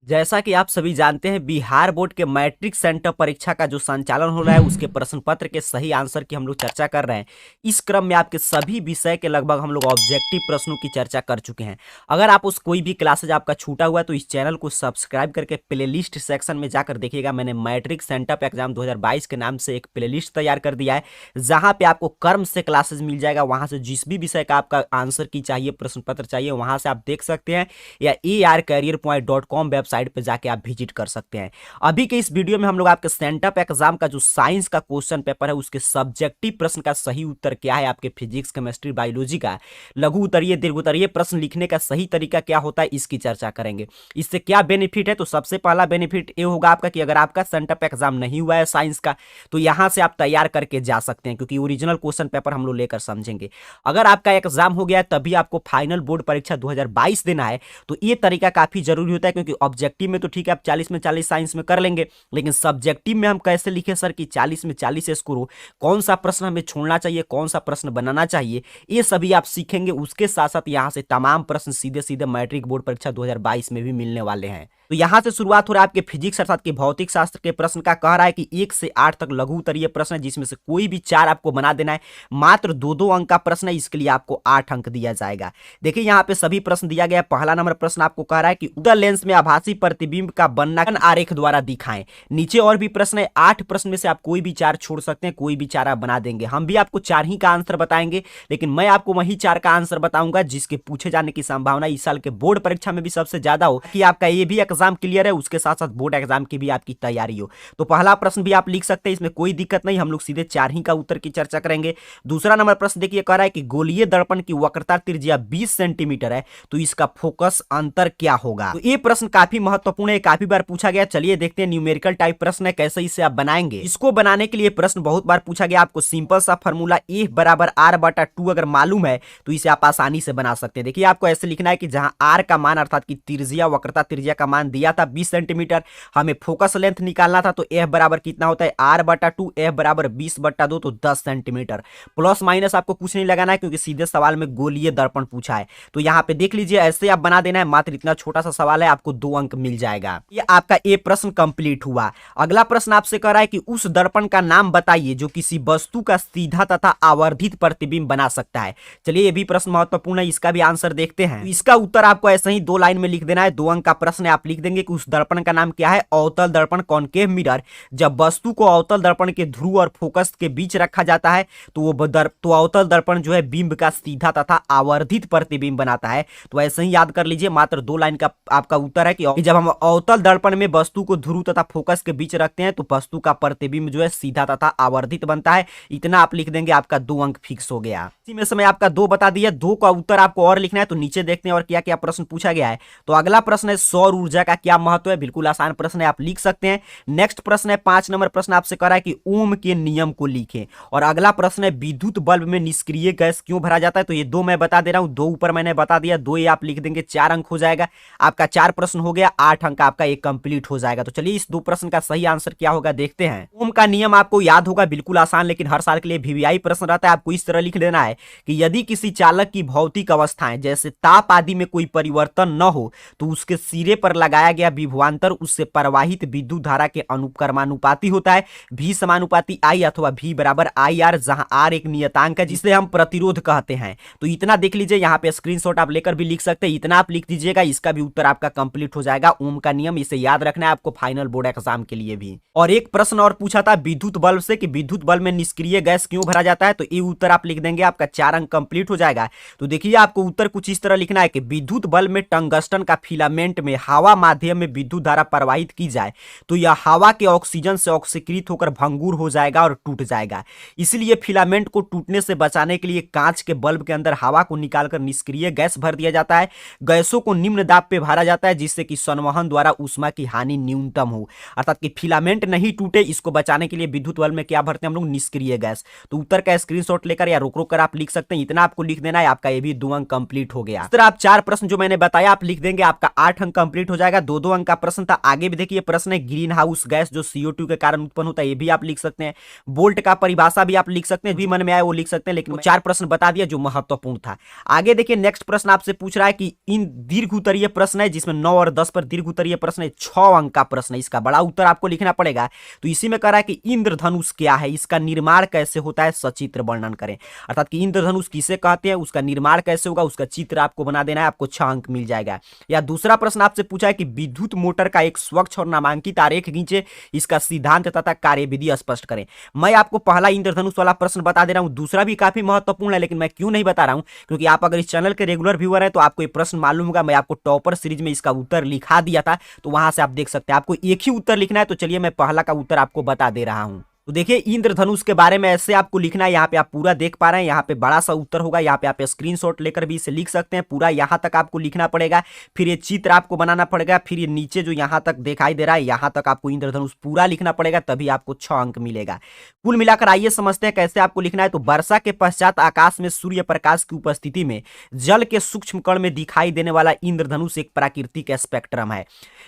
जैसा कि आप सभी जानते हैं, बिहार बोर्ड के मैट्रिक सेंटर परीक्षा का जो संचालन हो रहा है उसके प्रश्न पत्र के सही आंसर की हम लोग चर्चा कर रहे हैं। इस क्रम में आपके सभी विषय के लगभग हम लोग ऑब्जेक्टिव प्रश्नों की चर्चा कर चुके हैं। अगर आप उस कोई भी क्लासेज आपका छूटा हुआ है तो इस चैनल को सब्सक्राइब करके प्लेलिस्ट सेक्शन में जाकर देखिएगा। मैंने मैट्रिक सेंटर एग्जाम 2022 के नाम से एक प्लेलिस्ट तैयार कर दिया है, जहां पे आपको क्रम से क्लासेज मिल जाएगा। वहां से जिस भी विषय का आपका आंसर की चाहिए, प्रश्न पत्र चाहिए, वहां से आप देख सकते हैं, या arcareerpoint.com वेबसाइट पे जाके आप विजिट कर सकते हैं। अभी के इस वीडियो में हम लोग आपके सेंटअप एग्जाम का जो साइंस का क्वेश्चन पेपर है उसके सब्जेक्टिव प्रश्न का सही उत्तर क्या है, आपके फिजिक्स, केमिस्ट्री, बायोलॉजी का लघु उत्तरीय, दीर्घ उत्तरीय प्रश्न लिखने का सही तरीका क्या होता है, इसकी चर्चा करेंगे। इससे क्या बेनिफिट है, तो सबसे पहला बेनिफिट ये होगा आपका कि अगर आपका सेंटअप एग्जाम नहीं हुआ है साइंस का, तो यहां से आप तैयार करके जा सकते हैं, क्योंकि ओरिजिनल क्वेश्चन पेपर हम लोग लेकर समझेंगे। अगर आपका एग्जाम हो गया तभी आपको फाइनल बोर्ड परीक्षा 2022 देना है, तो ये तरीका काफी जरूरी होता है, क्योंकि ऑब्जेक्टिव में तो ठीक है आप 40 में 40 साइंस में कर लेंगे, लेकिन सब्जेक्टिव में हम कैसे लिखे सर कि 40 में 40 स्कोर हो, कौन सा प्रश्न हमें छोड़ना चाहिए, कौन सा प्रश्न बनाना चाहिए, ये सभी आप सीखेंगे। उसके साथ साथ यहां से तमाम प्रश्न सीधे सीधे मैट्रिक बोर्ड परीक्षा 2022 में भी मिलने वाले हैं। तो यहां से शुरुआत हो रहा है आपके फिजिक्स अर्थात के भौतिक शास्त्र के प्रश्न का। कह रहा है कि 1 से 8 तक लघु उत्तरीय प्रश्न है, जिसमें से कोई भी 4 आपको बना देना है। मात्र 2-2 अंक का प्रश्न है, इसके लिए आपको 8 अंक दिया जाएगा। देखिए यहाँ पे सभी प्रश्न दिया गया है। पहला नंबर प्रश्न आपको कह रहा है कि उत्तल लेंस में आभासी प्रतिबिंब का बनना आरेख द्वारा दिखाएं। नीचे और भी प्रश्न है, 8 प्रश्न में से आप कोई भी 4 छोड़ सकते हैं, कोई भी 4 आप बना देंगे। हम भी आपको 4 ही का आंसर बताएंगे, लेकिन मैं आपको वही 4 का आंसर बताऊंगा जिसके पूछे जाने की संभावना इस साल के बोर्ड परीक्षा में भी सबसे ज्यादा हो, कि आपका ये भी एग्जाम क्लियर है, उसके साथ साथ बोर्ड एग्जाम की भी आपकी तैयारी हो। तो पहला प्रश्न भी आप लिख सकते हैं, इसमें कोई दिक्कत नहीं, हम लोग सीधे 4 ही का उत्तर की चर्चा करेंगे। दूसरा नंबर प्रश्न देखिए, कह रहा है कि गोलीय दर्पण की वक्रता त्रिज्या 20 सेंटीमीटर है, तो इसका फोकस अंतर क्या होगा। तो ये प्रश्न काफी महत्वपूर्ण है, काफी बार पूछा गया। चलिए देखते हैं, न्यूमेरिकल टाइप प्रश्न है, कैसे इसे आप बनाएंगे। इसको बनाने के लिए प्रश्न बहुत बार पूछा गया। आपको सिंपल सा फॉर्मूला A बराबर R/2 अगर मालूम है तो इसे आप आसानी से बना सकते हैं। देखिए आपको ऐसे लिखना है कि जहां R का मान अर्थात की त्रिज्या, वक्रता त्रिज्या का मान दिया था 20 सेंटीमीटर, हमें फोकस लेंथ निकालना था, तो F बराबर कितना होता है R/2, F बराबर 20/2, तो 10 सेंटीमीटर। प्लस माइनस आपको कुछ नहीं लगाना है, क्योंकि सीधे सवाल में गोलीय दर्पण पूछा है। तो यहाँ पे देख लीजिए, ऐसे आप बना देना है। मात्र इतना छोटा सा सवाल है, आपको 2 अंक मिल जाएगा। ये आपका ए प्रश्न कंप्लीट हुआ। अगला प्रश्न आपसे कह रहा है कि उस दर्पण का नाम बताइए जो किसी वस्तु का सीधा तथा आवर्धित प्रतिबिंब बना सकता है। चलिए ये भी प्रश्न महत्वपूर्ण है, इसका भी आंसर देखते हैं। तो इसका उत्तर आपको ऐसे ही 2 लाइन में लिख देना है। 2 अंक का प्रश्न है, आप लिख देंगे कि उस दर्पण का नाम क्या है, अवतल दर्पण, कॉनकेव मिरर। जब वस्तु को अवतल दर्पण के ध्रुव और फोकस के बीच रखा जाता है तो वो अवतल दर्पण जो है बिंब का सीधा तथा आवर्धित प्रतिबिंब बनाता है। तो ऐसे ही याद कर लीजिए, मात्र 2 लाइन का आपका उत्तर है कि जब हम अवतल दर्पण में वस्तु को ध्रुव तथा फोकस के बीच रखते हैं तो वस्तु का प्रतिबिंब जो है सीधा तथा आवर्धित बनता है। इतना आप लिख देंगे, आपका 2 अंक फिक्स हो गया। इसी में समय आपका 2 बता दिया। 2 का उत्तर आपको और लिखना है, तो नीचे देखते हैं और क्या क्या प्रश्न पूछा गया है। तो अगला प्रश्न है, सौर ऊर्जा का क्या महत्व है। बिल्कुल आसान प्रश्न है, आप लिख सकते हैं। नेक्स्ट प्रश्न है, 5 नंबर प्रश्न आपसे कह रहा है कि ओम के नियम को लिखें। और अगला प्रश्न है, विद्युत बल्ब में निष्क्रिय गैस क्यों भरा जाता है। तो ये 2 मैं बता दे रहा हूं, 2 ऊपर मैंने बता दिया, 2 ये आप लिख देंगे, 4 अंक हो जाएगा। आपका 4 प्रश्न हो गया, 8 अंक आपका एक कंप्लीट हो जाएगा। तो चलिए इस 2 प्रश्न का सही आंसर क्या होगा देखते हैं। ओम का नियम आपको याद होगा, बिल्कुल आसान, लेकिन हर साल के लिए VVI प्रश्न रहता है। आपको इस तरह लिख देना है कि यदि किसी चालक की भौतिक अवस्थाएं जैसे ताप आदि में कोई परिवर्तन न हो तो उसके सिरे पर लगाया गया विभवांतर उससे प्रवाहित विद्युत धारा के अनुक्रमानुपाती होता है। V समानुपाती I अथवा V बराबर IR, जहां R एक नियतांक है जिसे हम प्रतिरोध कहते हैं। तो इतना देख लीजिए, यहाँ पे स्क्रीनशॉट आप लेकर भी लिख सकते हैं। इतना आप लिख दीजिएगा, इसका भी उत्तर आपका कंप्लीट हो जाएगा। ओम का नियम इसे याद रखना है आपको फाइनल बोर्ड एग्जाम के लिए भी। और एक प्रश्न और पूछा था विद्युत बल्ब से कि विद्युत बल्ब में निष्क्रिय गैस क्यों भरा जाता है। तो ये उत्तर आप लिख देंगे, आपका 4 अंक कंप्लीट हो जाएगा। तो देखिए आपको उत्तर कुछ इस तरह लिखना है कि विद्युत बल्ब में टंगस्टन का फिलामेंट में हवा माध्यम में विद्युत धारा प्रवाहित की जाए तो यह हवा के ऑक्सीजन से ऑक्सीकृत होकर भंगुर हो जाएगा और टूट जाएगा। इसलिए फिलामेंट को टूटने से बचाने के लिए कांच के बल्ब के अंदर हवा को निकालकर निष्क्रिय गैस भर दिया जाता है। गैसों को निम्न दाब पे भरा जाता है जिससे कि संवहन द्वारा ऊष्मा की हानि न्यूनतम हो, अर्थात कि फिलामेंट नहीं टूटे, इसको बचाने के लिए विद्युत बल्ब में क्या भरते हैं हम लोग, निष्क्रिय गैस। तो उत्तर का स्क्रीनशॉट लेकर या रोक रोक कर आप लिख सकते हैं। इतना आपको लिख देना है, आपका ये भी 2 अंक कंप्लीट हो गया। इस तरह आप 4 प्रश्न जो मैंने बताया आप लिख देंगे, आपका 8 अंक कंप्लीट हो जाएगा। जाएगा। 2-2 अंक का प्रश्न था। आगे भी देखिए प्रश्न है, ग्रीन हाउस गैस जो CO2 के कारण उत्पन्न होता है, ये भी आप लिख सकते हैं। बोल्ट का परिभाषा भी आप लिख सकते हैं, भी मन में आए वो लिख सकते हैं, लेकिन 4 प्रश्न बता दिया जो महत्वपूर्ण था। आगे देखिए नेक्स्ट प्रश्न आपसे पूछ रहा है कि इन दीर्घ उत्तरीय प्रश्न है, जिसमें 9 और 10 पर दीर्घ उत्तरीय प्रश्न है, 6 अंक का प्रश्न है। इसका बड़ा उत्तर आपको लिखना पड़ेगा। तो इसी में कह रहा है कि इंद्रधनुष क्या है, इसका निर्माण कैसे होता है, सचित्र वर्णन करें। अर्थात कि इंद्रधनुष किसे कहते हैं, उसका निर्माण कैसे होगा, उसका चित्र आपको बना देना है, आपको 6 अंक मिल जाएगा। या दूसरा प्रश्न आपसे पूछा है कि विद्युत मोटर का एक स्वच्छ और नामांकित आरेख खींचे, इसका सिद्धांत तथा कार्यविधि स्पष्ट करें। मैं आपको पहला इंद्रधनुष वाला प्रश्न बता दे रहा हूं, दूसरा भी काफी महत्वपूर्ण है, लेकिन मैं क्यों नहीं बता रहा हूं, क्योंकि आप अगर इस चैनल के रेगुलर व्यूअर हैं तो आपको ये प्रश्न मालूम होगा। मैं आपको टॉपर सीरीज में इसका उत्तर लिखा दिया था, तो वहां से आप देख सकते हैं। आपको एक ही उत्तर लिखना है, तो चलिए मैं पहला का उत्तर आपको बता दे रहा हूं। तो देखिए इंद्रधनुष के बारे में ऐसे आपको लिखना है, यहाँ पे आप पूरा देख पा रहे हैं, यहाँ पे बड़ा सा उत्तर होगा, यहाँ पे आप स्क्रीनशॉट लेकर भी इसे लिख सकते हैं। पूरा यहाँ तक आपको लिखना पड़ेगा, फिर ये चित्र आपको बनाना पड़ेगा, फिर ये नीचे जो यहाँ तक दिखाई दे रहा है यहाँ तक आपको इंद्रधनुष पूरा लिखना पड़ेगा, तभी आपको 6 अंक मिलेगा। कुल मिलाकर आइए समझते हैं कैसे आपको लिखना है। तो वर्षा के पश्चात आकाश में सूर्य प्रकाश की उपस्थिति में जल के सूक्ष्म कण में दिखाई देने वाला इंद्रधनुष एक प्राकृतिक स्पेक्ट्रम है।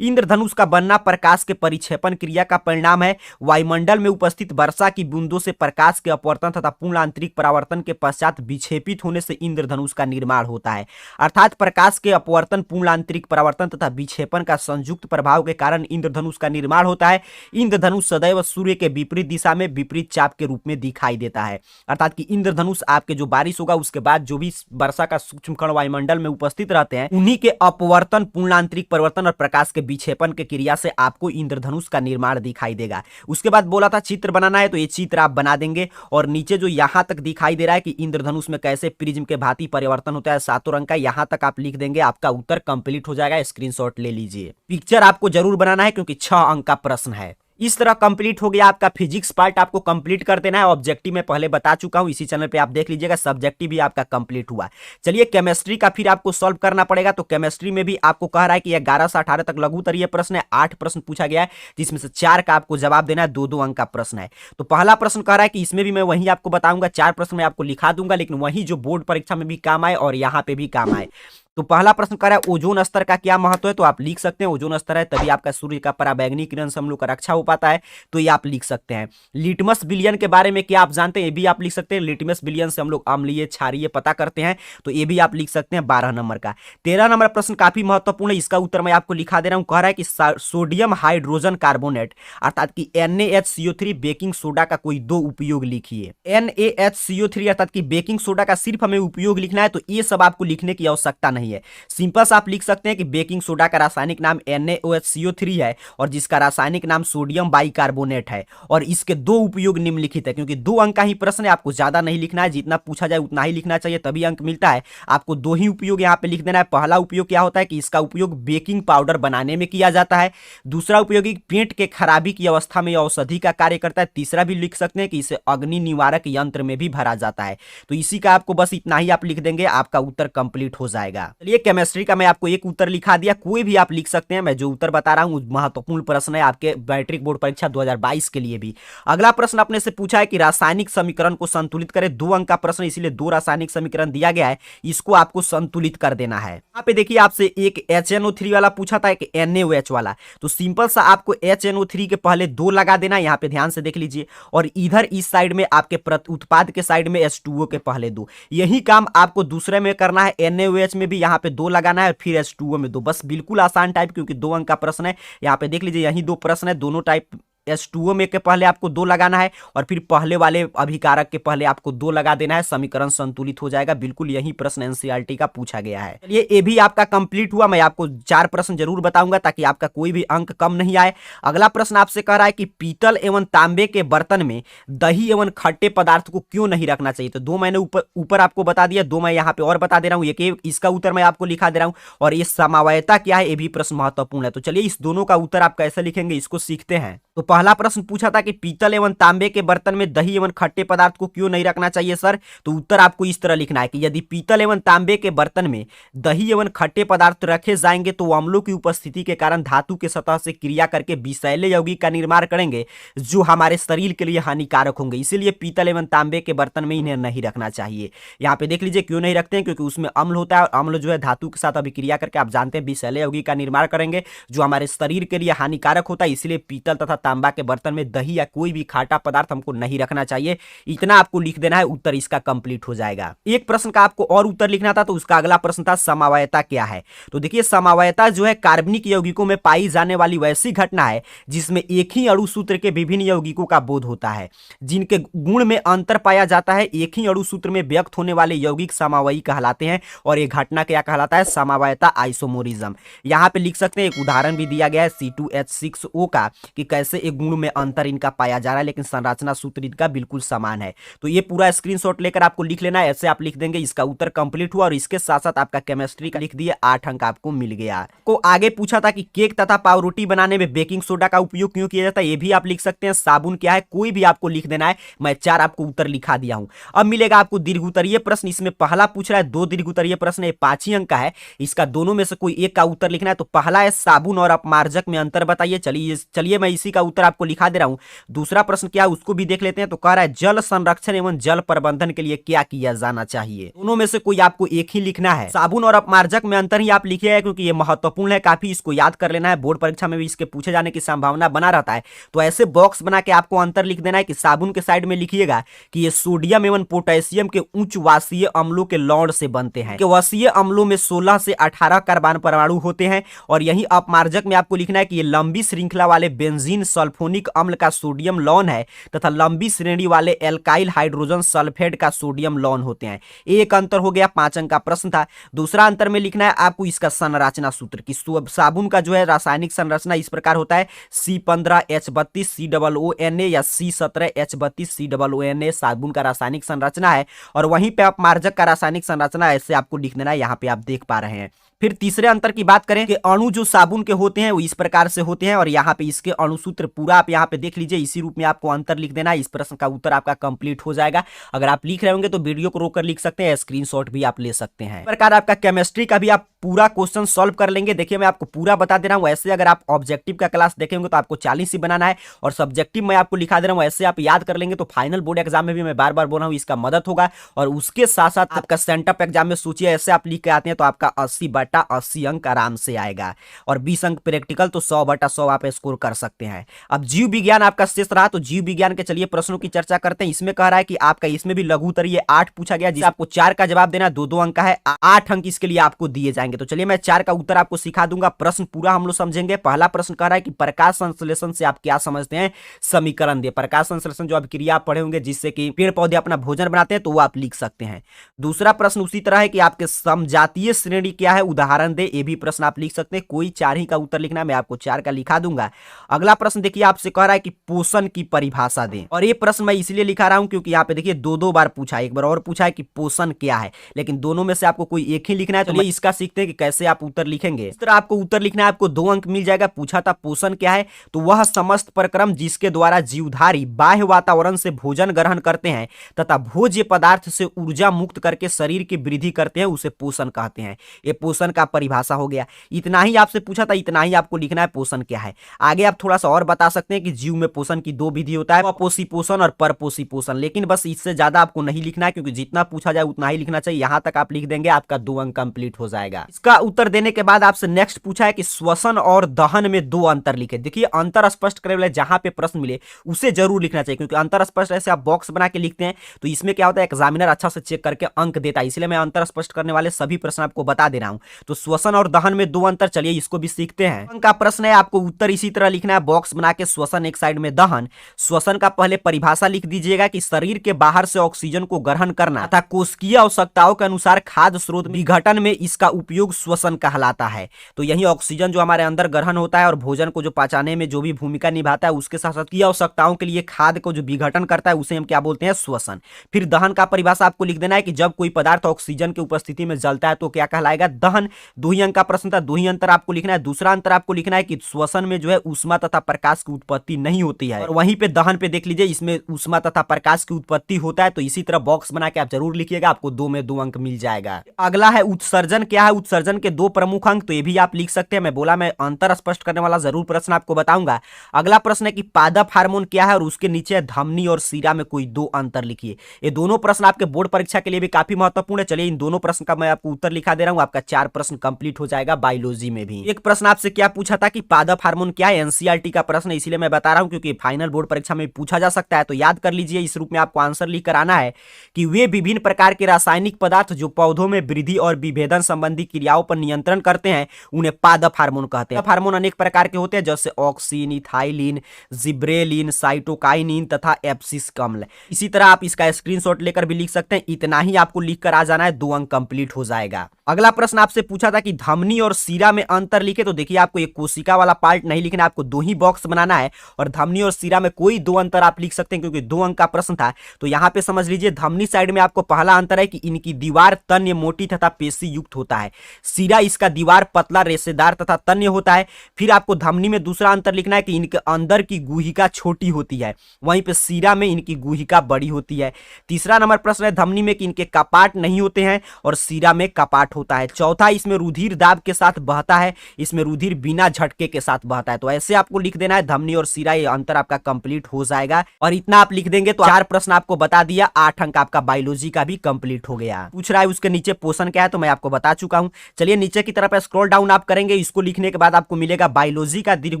इंद्रधनुष का बनना प्रकाश के परिक्षेपण क्रिया का परिणाम है। वायुमंडल में उपस्थित वर्षा की बूंदों से प्रकाश के अपवर्तन तथा पूर्ण आंतरिक परावर्तन के पश्चात विक्षेपित होने से इंद्रधनुष का निर्माण होता है। अर्थात प्रकाश के अपवर्तन, पूर्ण आंतरिक परावर्तन तथा विक्षेपण का संयुक्त प्रभाव के कारण इंद्रधनुष का निर्माण होता है। इंद्रधनुष सदैव सूर्य के विपरीत दिशा में विपरीत चाप के रूप में दिखाई देता है। अर्थात कि इंद्रधनुष आपके जो बारिश होगा उसके बाद जो भी वर्षा का सूक्ष्म कण वायुमंडल में उपस्थित रहते हैं, उन्हीं के अपवर्तन, पूर्ण आंतरिक परिवर्तन और प्रकाश के विक्षेपण के क्रिया से आपको इंद्रधनुष का निर्माण दिखाई देगा। उसके बाद बोला था चित्र बनाना है, तो ये चित्र आप बना देंगे। और नीचे जो यहां तक दिखाई दे रहा है कि इंद्रधनुष में कैसे प्रिज्म के भांति परिवर्तन होता है, 7 रंग का, यहां तक आप लिख देंगे, आपका उत्तर कंप्लीट हो जाएगा। स्क्रीनशॉट ले लीजिए। पिक्चर आपको जरूर बनाना है क्योंकि 6 अंक का प्रश्न है। इस तरह कंप्लीट हो गया आपका फिजिक्स पार्ट, आपको कंप्लीट कर देना है। ऑब्जेक्टिव मैं पहले बता चुका हूं, इसी चैनल पे आप देख लीजिएगा। सब्जेक्टिव भी आपका कंप्लीट हुआ। चलिए केमिस्ट्री का फिर आपको सॉल्व करना पड़ेगा। तो केमिस्ट्री में भी आपको कह रहा है कि 11 से 18 तक लघु उत्तरीय प्रश्न है, 8 प्रश्न पूछा गया है, जिसमें से 4 का आपको जवाब देना है, 2-2 अंक का प्रश्न है। तो पहला प्रश्न कह रहा है कि इसमें भी मैं वही आपको बताऊंगा, 4 प्रश्न मैं आपको लिखा दूंगा, लेकिन वही जो बोर्ड परीक्षा में भी काम आए और यहाँ पे भी काम आए। तो पहला प्रश्न कर रहा है ओजोन स्तर का क्या महत्व है, तो आप लिख सकते हैं ओजोन स्तर है तभी आपका सूर्य का पराबैंगनी किरण से हम लोग का रक्षा हो पाता है, तो ये आप लिख सकते हैं। लिटमस विलियन के बारे में क्या आप जानते हैं, ये भी आप लिख सकते हैं। लिटमस विलियन से हम लोग अम्लीय क्षारीय पता करते हैं, तो ये भी आप लिख सकते हैं 12 नंबर का। 13 नंबर प्रश्न काफी महत्वपूर्ण है, इसका उत्तर मैं आपको लिखा दे रहा हूं। कह रहा है कि सोडियम हाइड्रोजन कार्बोनेट अर्थात कि NaHCO3 बेकिंग सोडा का कोई 2 उपयोग लिखिए। NaHCO3 अर्थात कि बेकिंग सोडा का सिर्फ हमें उपयोग लिखना है, तो ये सब आपको लिखने की आवश्यकता नहीं है। सिंपल आप लिख सकते हैं कि बेकिंग सोडा का रासायनिक नाम NaOHCO3 है और जिसका रासायनिक नाम सोडियम बाइकार्बोनेट है, और इसके 2 उपयोग निम्नलिखित है। क्योंकि 2 अंक का ही प्रश्न है, आपको ज्यादा नहीं लिखना है, जितना पूछा जाए उतना ही लिखना चाहिए, तभी अंक मिलता है। आपको 2 ही उपयोग यहाँ पे लिख देना है। पहला उपयोग क्या होता है कि इसका उपयोग बेकिंग पाउडर बनाने में किया जाता है। दूसरा उपयोग पेट के खराबी की अवस्था में औषधि का कार्य करता है। तीसरा भी लिख सकते हैं कि इसे अग्नि निवारक यंत्र में भी भरा जाता है। तो इसी का आपको बस इतना ही आप लिख देंगे, आपका उत्तर कंप्लीट हो जाएगा। चलिए केमिस्ट्री का मैं आपको एक उत्तर लिखा दिया, कोई भी आप लिख सकते हैं। मैं जो उत्तर बता रहा हूं महत्वपूर्ण प्रश्न है आपके मैट्रिक बोर्ड परीक्षा 2022 के लिए भी। अगला प्रश्न अपने से पूछा है कि रासायनिक समीकरण को संतुलित करें। 2 अंक का प्रश्न, इसीलिए 2 रासायनिक समीकरण दिया गया है, इसको आपको संतुलित कर देना है। यहाँ पे देखिए आपसे एक HNO3 वाला पूछा था, एक NaOH वाला, तो सिंपल सा आपको HNO3 के पहले 2 लगा देना, यहाँ पे ध्यान से देख लीजिए, और इधर इस साइड में आपके उत्पाद के साइड में H2O के पहले 2। यही काम आपको दूसरे में करना है। NaOH में भी यहाँ पे 2 लगाना है, फिर H2O में 2। बस बिल्कुल आसान टाइप, क्योंकि 2 अंक का प्रश्न है। यहाँ पे देख लीजिए यही 2 प्रश्न है, दोनों टाइप H2O में के पहले आपको 2 लगाना है और फिर पहले वाले अभिकारक के पहले आपको 2 लगा देना है, समीकरण संतुलित हो जाएगा। बिल्कुल यही प्रश्न NCERT का पूछा गया है। चलिए ये भी आपका कंप्लीट हुआ। मैं आपको 4 प्रश्न जरूर बताऊंगा ताकि आपका कोई भी अंक कम नहीं आए। अगला प्रश्न आपसे कह रहा है कि पीतल एवं तांबे के बर्तन में दही एवं खट्टे पदार्थ को क्यों नहीं रखना चाहिए। तो 2 मैंने ऊपर आपको बता दिया, 2 मैं यहाँ पे और बता दे रहा हूँ। एक इसका उत्तर मैं आपको लिखा दे रहा हूँ, और ये समवायता क्या है ये भी प्रश्न महत्वपूर्ण है। तो चलिए इस दोनों का उत्तर आप कैसे लिखेंगे इसको सीखते हैं। तो पहला प्रश्न पूछा था कि पीतल एवं तांबे के बर्तन में दही एवं खट्टे पदार्थ को क्यों नहीं रखना चाहिए सर, तो उत्तर आपको इस तरह लिखना है कि यदि पीतल एवं तांबे के बर्तन में दही एवं खट्टे पदार्थ रखे जाएंगे तो अम्लों की उपस्थिति के कारण धातु के सतह से क्रिया करके विषैले यौगिक का निर्माण करेंगे जो हमारे शरीर के लिए हानिकारक होंगे, इसीलिए पीतल एवं तांबे के बर्तन में इन्हें नहीं रखना चाहिए। यहाँ पे देख लीजिए क्यों नहीं रखते हैं, क्योंकि उसमें अम्ल होता है और अम्ल जो है धातु के साथ अभिक्रिया करके आप जानते हैं विषैले यौगिक का निर्माण करेंगे जो हमारे शरीर के लिए हानिकारक होता है, इसलिए पीतल तथा तांबा के बर्तन में दही या कोई भी खाटा पदार्थ हमको नहीं रखना चाहिए। इतना आपको लिख देना है, उत्तर इसका कंप्लीट हो जाएगा। एक प्रश्न का आपको और उत्तर लिखना था, तो उसका अगला प्रश्न था समवायता क्या है। तो देखिए समवायता जो है कार्बनिक यौगिकों में पाई जाने वाली वैसी घटना है जिसमें एक ही अणु सूत्र के विभिन्न यौगिकों का बोध होता है, जिनके गुण में अंतर पाया जाता है। एक ही अणु सूत्र में व्यक्त होने वाले यौगिक समवायी कहलाते हैं और यह घटना क्या कहलाता है, समवायता आइसोमोरिज्म। यहां पे लिख सकते हैं, एक उदाहरण भी दिया गया है C2H6O का कि कैसे एक गुण में अंतर इनका पाया जा रहा है लेकिन संरचना सूत्र इनका बिल्कुल समान है। तो ये पूरा स्क्रीनशॉट लेकर आपको लिख लेना है, ऐसे आप लिख देंगे इसका उत्तर कंप्लीट हुआ और इसके साथ साथ आपका केमिस्ट्री का लिख दिए 8 अंक आपको मिल गया। को आगे पूछा था कि केक तथा पावरोटी बनाने में बेकिंग सोडा का उपयोग क्यों किया जाता है, ये भी आप लिख सकते हैं। साबुन क्या है, कोई भी आपको लिख देना है, मैं 4 आपको उत्तर लिखा दिया हूं। अब मिलेगा आपको दीर्घ उत्तरीय प्रश्न, इसमें पहला पूछ रहा है 2 दीर्घ उत्तरीय प्रश्न है, 5 ही अंक का है, इसका दोनों में से कोई एक का उत्तर लिखना है। तो पहला है साबुन और अपमार्जक में अंतर बताइए। चलिए मैं इसी का उत्तर आपको लिखा दे रहा हूं। दूसरा प्रश्न क्या है उसको भी देख लेते हैं। तो कह रहा है जल संरक्षण एवं जल प्रबंधन के लिए क्या किया जाना चाहिए, दोनों में से कोई आपको एक ही लिखना है। साबुन और अपमार्जक में अंतर ही आप लिखिए क्योंकि ये महत्वपूर्ण है, काफी इसको याद कर लेना है, बोर्ड परीक्षा में भी इसके पूछे जाने की संभावना बना रहता है। तो ऐसे बॉक्स बना के आपको अंतर लिख देना है कि साबुन के साइड में लिखिएगा कि ये सोडियम एवं पोटेशियम के उच्च वाष्पीय अम्लों के लौड़ से बनते हैं, कि वाष्पीय अम्लों में 16 से 18 कार्बन परमाणु होते हैं। और यही अपमार्जक में आपको लिखना है कि ये लंबी श्रृंखला वाले बेंजीन सल्फोनिक अम्ल का सोडियम लौन है तथा लंबी श्रेणी वाले एल्काइल हाइड्रोजन सल्फेट का सोडियम लौन होते हैं। एक अंतर हो गया, 5 अंक का प्रश्न था। दूसरा अंतर में लिखना है आपको इसका संरचना सूत्र की साबुन का जो है रासायनिक संरचना इस प्रकार होता है C15H32 COONA या C17H32 COONA साबुन का रासायनिक संरचना है। और वहीं पे अपमार्जक का रासायनिक संरचना ऐसे आपको लिख देना है, यहां पे आप देख पा रहे हैं। फिर तीसरे अंतर की बात करें कि अणु जो साबुन के होते हैं वो इस प्रकार से होते हैं और यहाँ पे इसके अणुसूत्र पूरा आप यहाँ पे देख लीजिए, इसी रूप में आपको अंतर लिख देना है। इस प्रश्न का उत्तर आपका कंप्लीट हो जाएगा। अगर आप लिख रहे होंगे तो वीडियो को रोककर लिख सकते हैं, स्क्रीनशॉट भी आप ले सकते हैं। इस प्रकार आपका केमिस्ट्री का भी आप पूरा क्वेश्चन सॉल्व कर लेंगे। देखिए मैं आपको पूरा बता दे रहा हूं, ऐसे अगर आप ऑब्जेक्टिव का क्लास देखेंगे तो आपको 40 ही बनाना है और सब्जेक्टिव मैं आपको लिखा दे रहा हूं, ऐसे आप याद कर लेंगे तो फाइनल बोर्ड एग्जाम में भी मैं बार बार बोल रहा हूं इसका मदद होगा। और उसके साथ साथ आपका सेंटअप एग्जाम में सोचिए ऐसे आप लिख के आते हैं तो आपका 80/80 अंक आराम से आएगा और 20 अंक प्रैक्टिकल, तो 100/100 आप स्कोर कर सकते हैं। अब जीव विज्ञान आपका शेष रहा, तो जीव विज्ञान के चलिए प्रश्नों की चर्चा करते हैं। इसमें कह रहा है कि आपका इसमें भी लघु उत्तरीय 8 पूछा गया, जिसे आपको 4 का जवाब देना, 2-2 अंक का है, 8 अंक इसके लिए आपको दिए जाएंगे। तो चलिए मैं 4 का उत्तर आपको सिखा दूंगा, प्रश्न पूरा हम लोग समझेंगे। पहला प्रश्न कह रहा है कि प्रकाश संश्लेषण से आप क्या समझते हैं, समीकरण दे। प्रकाश संश्लेषण जो आप क्रिया पढ़े होंगे जिससे कि पेड़ पौधे अपना भोजन बनाते हैं, तो वो आप लिख सकते हैं। दूसरा प्रश्न उसी तरह है कि आपके समजातीय श्रेणी क्या है, उदाहरण दे। ये भी प्रश्न आप लिख सकते हैं, कोई 4 ही का उत्तर लिखना है, मैं आपको 4 का लिखा दूंगा। अगला प्रश्न देखिए आपसे कह रहा है कि पोषण की परिभाषा दें, और ये प्रश्न मैं इसलिए लिखा रहा हूं क्योंकि यहाँ पे देखिए 2-2 बार पूछा है, एक बार और पूछा है कि पोषण क्या है, लेकिन दोनों में से आपको कोई एक ही लिखना है। तो इसका सीखते हैं कि कैसे आप उत्तर लिखेंगे। इस तरह आपको उत्तर लिखना है, आपको 2 अंक मिल जाएगा। पूछा था पोषण क्या है, तो वह समस्त प्रक्रम जिसके द्वारा जीवधारी बाह्य वातावरण से भोजन ग्रहण करते हैं तथा भोज्य पदार्थ से ऊर्जा मुक्त करके शरीर की वृद्धि करते हैं, उसे पोषण कहते हैं। ये पोषण का परिभाषा हो गया। इतना ही आपसे पूछा था, इतना ही आपको लिखना है पोषण क्या है। आगे आप थोड़ा सा और बता सकते हैं कि जीव में पोषण की 2 विधि होता है, अपोषी पोषण और परपोषी पोषण, लेकिन बस इससे ज्यादा आपको नहीं लिखना है क्योंकि जितना पूछा जाए उतना ही लिखना चाहिए। यहां तक आप लिख देंगे, आपका 2 अंक कंप्लीट हो जाएगा। इसका उत्तर देने के बाद आपसे नेक्स्ट पूछा है कि श्वसन और दहन में 2 अंतर लिखे। देखिए अंतर स्पष्ट करे वाले जहां पे प्रश्न मिले उसे जरूर लिखना चाहिए, क्योंकि अंतर स्पष्ट ऐसे आप बॉक्स बना के लिखते हैं तो इसमें क्या होता है, एग्जामिनर अच्छा से चेक करके अंक देता है, इसलिए मैं अंतर स्पष्ट करने वाले सभी प्रश्न आपको बता दे रहा हूं। तो श्वसन और दहन में 2 अंतर, चलिए इसको भी सीखते हैं। अंक का प्रश्न है, आपको उत्तर इसी तरह लिखना है, बॉक्स बना के श्वसन एक साइड में दहन। श्वसन का पहले परिभाषा लिख दीजिएगा कि शरीर के बाहर से ऑक्सीजन को ग्रहण करना तथा कोशिकीय आवश्यकताओं के अनुसार खाद्य स्रोत विघटन में इसका उपयोग श्वसन कहलाता है। तो यही ऑक्सीजन जो हमारे अंदर ग्रहण होता है और भोजन को जो पचाने में जो भी भूमिका निभाता है, उसके साथ साथ की आवश्यकताओं के लिए खाद्य को जो विघटन करता है उसे हम क्या बोलते हैं, श्वसन। फिर दहन का परिभाषा आपको लिख देना है कि जब कोई पदार्थ ऑक्सीजन की उपस्थिति में जलता है तो क्या कहलाएगा, दहन श्वसन, 2 ही अंक का प्रश्न था, 2 ही अंतर आपको लिखना है। दूसरा अंतर आपको लिखना है कि श्वसन में जो है ऊष्मा तथा प्रकाश की उत्पत्ति नहीं होती है, और वहीं पे दहन पे देख लीजिए, इसमें ऊष्मा तथा प्रकाश की उत्पत्ति होता है। तो इसी तरह बॉक्स बना के आप जरूर लिखिएगा, आपको 2 में 2 अंक मिल जाएगा। अगला है उत्सर्जन क्या है, उत्सर्जन के 2 प्रमुख अंक, तो ये भी आप लिख सकते हैं। मैं बोला मैं अंतर स्पष्ट करने वाला जरूर प्रश्न आपको बताऊंगा। अगला प्रश्न है कि पादप हार्मोन क्या है, और उसके नीचे धमनी और सीरा में कोई 2 अंतर लिखिए। ये दोनों प्रश्न आपके बोर्ड परीक्षा के लिए भी काफी महत्वपूर्ण है। चलिए इन दोनों प्रश्न का मैं आपको उत्तर लिखा दे रहा हूं, आपका 4 प्रश्न कंप्लीट हो जाएगा बायोलॉजी में भी। एक प्रश्न आपसे क्या पूछा था कि पादप हार्मोन क्या है, एनसीईआरटी का प्रश्न, इसलिए मैं बता रहा हूं क्योंकि फाइनल बोर्ड परीक्षा में पूछा जा सकता है। तो याद कर लीजिए, इस रूप में आपको आंसर लिख कर आना है कि वे विभिन्न प्रकार के रासायनिक पदार्थ जो पौधों में वृद्धि और विभेदन संबंधी क्रियाओं पर नियंत्रण करते हैं, उन्हें पादप हार्मोन कहते हैं। पादप हार्मोन अनेक प्रकार के होते हैं, जैसे ऑक्सिन, इथाइलिन, जिब्रेलिन, साइटोकाइनिन तथा एब्सिसिक अम्ल। इसी तरह आप इसका स्क्रीनशॉट लेकर भी लिख सकते हैं। इतना ही आपको लिख कर आ जाना है, 2 अंक कंप्लीट हो जाएगा। अगला प्रश्न आपसे पूछा था कि धमनी और सीरा में अंतर लिखे, तो देखिए आपको ये कोशिका वाला पार्ट नहीं लिखना है, आपको 2 ही बॉक्स बनाना है, और धमनी और सीरा में कोई 2 अंतर आप लिख सकते हैं क्योंकि 2 अंक का प्रश्न था। तो यहां पे समझ लीजिए, धमनी साइड में आपको पहला अंतर है कि इनकी दीवार तन्य मोटी तथा पेशी युक्त होता है, सीरा इसका दीवार पतला रेशेदार तथा तन्य होता है। फिर आपको धमनी में दूसरा अंतर लिखना है कि इनके अंदर की गुहिका छोटी होती है, वहीं पे सीरा में इनकी गुहिका बड़ी होती है। तीसरा नंबर प्रश्न है धमनी में कि इनके कपाट नहीं होते हैं और सीरा में कपाट होता है। चौथा, इसमें रुधिर दाब के साथ बहता है, इसमें रुधिर बिना झटके के साथ बहता है। तो ऐसे आपको लिख देना है धमनी और सीरा, ये अंतर आपका कंप्लीट हो जाएगा। और इतना आप लिख देंगे तो 4 प्रश्न आपको बता दिया, 8 अंक आपका बायोलॉजी का भी कंप्लीट हो गया। पूछ रहा है उसके नीचे पोषण क्या है, तो मैं आपको बता चुका हूं। चलिए नीचे की तरफ स्क्रॉल डाउन आप करेंगे, इसको लिखने के बाद आपको मिलेगा बायोलॉजी का दीर्घ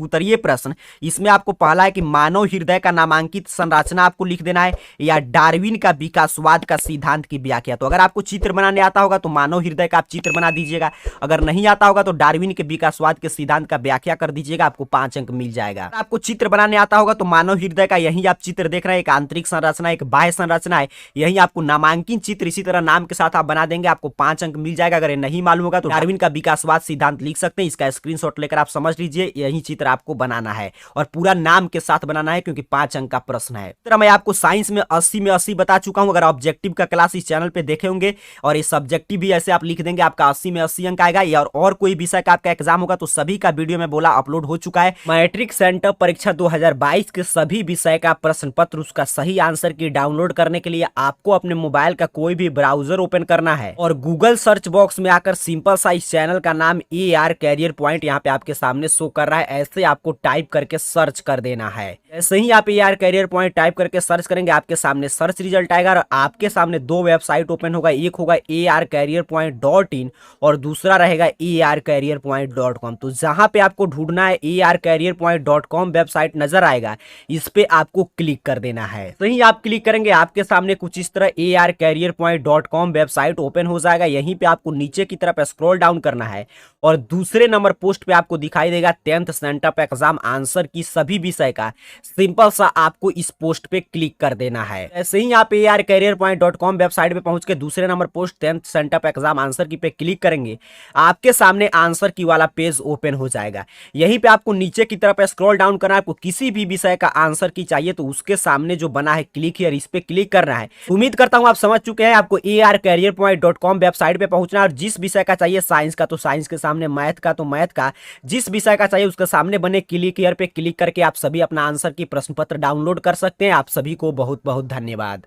उत्तरीय प्रश्न। इसमें आपको पहला है कि मानव हृदय का नामांकित संरचना आपको लिख देना है, या डार्विन का विकासवाद का सिद्धांत की व्याख्या। तो अगर आपको चित्र बनाने आता होगा तो मानव हृदय का आप चित्र बना दीजिएगा, अगर नहीं आता होगा तो डार्विन के विकासवाद के सिद्धांत का व्याख्या कर दीजिएगा, आपको 5 अंक मिल जाएगा। अगर आपको चित्र बनाने आता होगा तो मानव हृदय का यही आप चित्र देख रहे हैं, एक आंतरिक संरचना, एक बाह्य संरचना है, यही आपको नामांकित चित्र इसी तरह नाम के साथ आप बना देंगे, आपको 5 अंक मिल जाएगा। अगर ये नहीं मालूम होगा तो डार्विन का विकासवाद सिद्धांत लिख सकते हैं, इसका स्क्रीनशॉट लेकर आप समझ लीजिए, यही चित्र आपको बनाना है और पूरा नाम के साथ बनाना है क्योंकि 5 अंक का प्रश्न है। तरह मैं आपको साइंस में 80 में 80 बता चुका हूं। अगर ऑब्जेक्टिव का क्लास इस चैनल पे देखे होंगे और ये सब्जेक्टिव भी ऐसे आप लिख देंगे, आपका 80 में 80 अंक आएगा। और कोई विषय का आपका एग्जाम होगा तो सभी का वीडियो में बोला अपलोड हो चुका है। मैट्रिक सेंटर परीक्षा 2022 के सभी विषय का प्रश्न पत्र, उसका सही आंसर की डाउनलोड करने के लिए आपको अपने मोबाइल का कोई भी ब्राउजर ओपन करना है और गूगल सर्च बॉक्स में आकर सिंपल सा इस चैनल का नाम AR कैरियर पॉइंट यहाँ पे आपके सामने शो कर रहा है, ऐसे आपको टाइप करके सर्च कर देना है। ऐसे ही आप AR कैरियर पॉइंट टाइप करके सर्च करेंगे, आपके सामने सर्च रिजल्ट आएगा और आपके सामने 2 वेबसाइट ओपन होगा, एक होगा arcareerpoint.in और दूसरा रहेगा arcareerpoint.com। तो जहां पे आपको ढूंढना है arcareerpoint.com वेबसाइट नजर आएगा, इस पे आपको क्लिक कर देना है। तो ही आप क्लिक करेंगे, आपके सामने कुछ इस तरह arcareerpoint.com वेबसाइट ओपन हो जाएगा। यहीं पे आपको नीचे की तरफ स्क्रॉल डाउन करना है और दूसरे नंबर पोस्ट पे आपको दिखाई देगा 10th सेंटअप एग्जाम आंसर की सभी विषय का, सिंपल सा आपको इस पोस्ट पे क्लिक कर देना है। ऐसे ही आप arcareerpoint.com वेबसाइट पे पहुंच के दूसरे number post 10th sent up exam answer की पे क्लिक करेंगे, आपके सामने आंसर की वाला पेज ओपन हो जाएगा। यहीं पे आपको नीचे की तरफ स्क्रॉल डाउन करना है, आपको किसी भी विषय का आंसर की चाहिए तो उसके सामने जो बना है क्लिक हियर, इस पे क्लिक करना है। उम्मीद करता हूं आप समझ चुके हैं। आपको arcareerpoint.com वेबसाइट पे पहुंचना है और जिस विषय का चाहिए, साइंस का तो साइंस के सामने, मैथ का तो मैथ का, जिस विषय का चाहिए उसके सामने बने क्लिक हियर पे क्लिक करके आप सभी अपना आंसर की प्रश्न पत्र डाउनलोड कर सकते हैं। आप सभी को बहुत बहुत धन्यवाद।